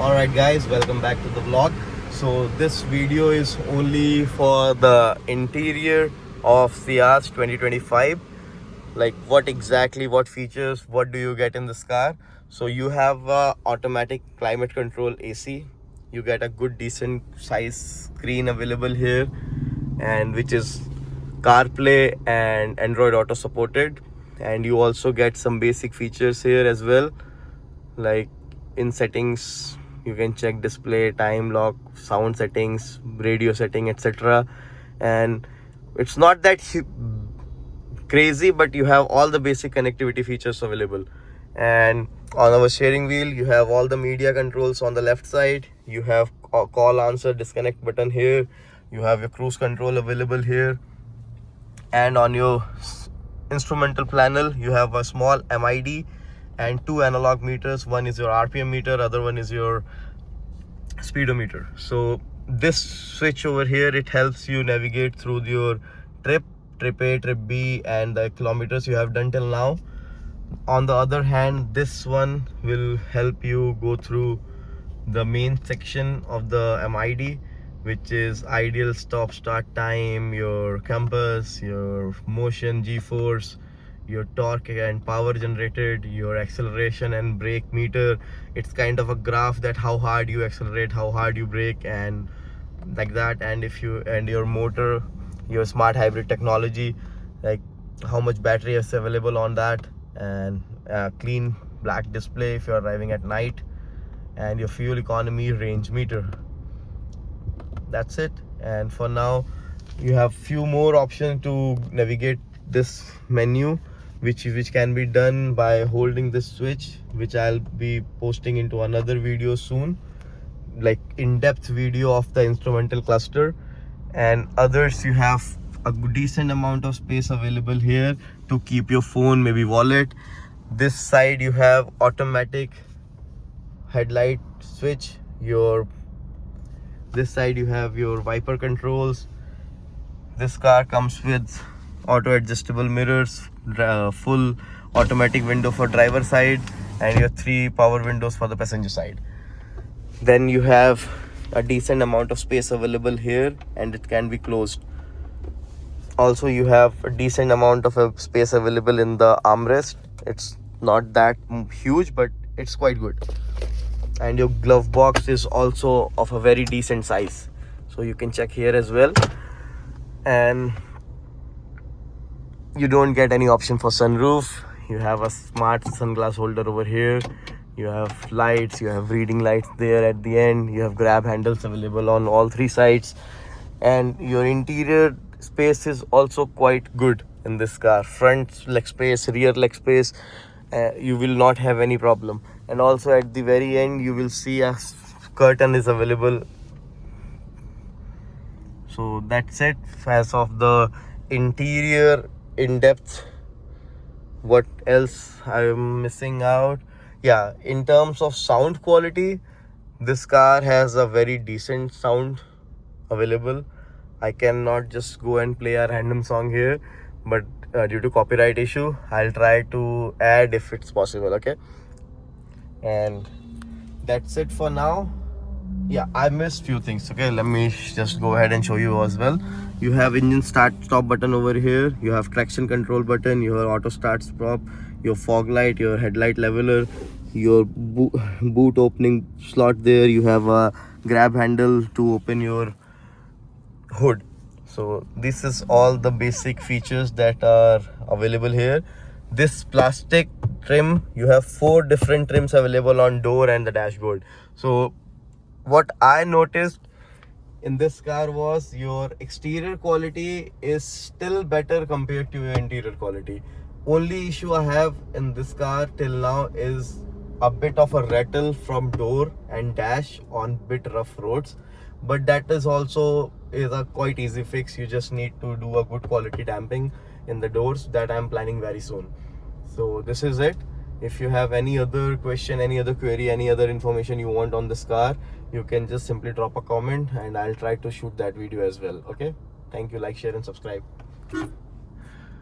Alright guys, welcome back to the vlog. So this video is only for the interior of Ciaz 2025. Like what features, what do you get in this car? So you have automatic climate control AC. You get a good decent size screen available here, and which is CarPlay and Android Auto supported. And you also get some basic features here as well, like in settings you can check display, time lock, sound settings, radio setting, etc. And it's not that crazy, but you have all the basic connectivity features available. And on our steering wheel you have all the media controls. On the left side you have a call, answer, disconnect button here. You have your cruise control available here, and on your instrumental panel you have a small MID and two analog meters. One is your RPM meter, other one is your speedometer. So this switch over here, it helps you navigate through your trip A, trip B, and the kilometers you have done till now. On the other hand, this one will help you go through the main section of the MID, which is ideal stop start time, your compass, your motion, G-force, your torque and power generated, your acceleration and brake meter. It's kind of a graph that how hard you accelerate, how hard you brake, and like that. And if you, and your motor, your smart hybrid technology, like how much battery is available on that, and clean black display if you are driving at night, and your fuel economy, range meter. That's it. And for now you have few more options to navigate this menu, which can be done by holding this switch, which I'll be posting into another video soon, like in-depth video of the instrumental cluster. And others, you have a decent amount of space available here to keep your phone, maybe wallet. This side you have automatic headlight switch. This side you have your wiper controls. This car comes with auto adjustable mirrors, full automatic window for driver side, and your 3 power windows for the passenger side. Then you have a decent amount of space available here, and it can be closed. Also you have a decent amount of space available in the armrest. It's not that huge, but it's quite good. And your glove box is also of a very decent size, so you can check here as well. And you don't get any option for sunroof. You have a smart sunglass holder over here. You have lights, you have reading lights there at the end. You have grab handles available on all 3 sides, and your interior space is also quite good in this car. Front leg space, rear leg space, you will not have any problem. And also at the very end you will see a curtain is available. So that's it as of the interior in depth. What else I'm missing out? Yeah, in terms of sound quality, this car has a very decent sound available. I cannot just go and play a random song here, but due to copyright issue I'll try to add if it's possible. Okay, and that's it for now. Yeah, I missed few things. Okay, let me just go ahead and show you as well. You have engine start stop button over here. You have traction control button, your auto start stop, your fog light, your headlight leveler, your boot opening slot there. You have a grab handle to open your hood. So this is all the basic features that are available here. This plastic trim, you have 4 different trims available on door and the dashboard. So what I noticed in this car was your exterior quality is still better compared to your interior quality. Only issue I have in this car till now is a bit of a rattle from door and dash on bit rough roads, but that is also a quite easy fix. You just need to do a good quality damping in the doors that I'm planning very soon. So this is it. If you have any other question, any other query, any other information you want on this car, you can just simply drop a comment and I'll try to shoot that video as well. Okay, thank you. Like, share and subscribe.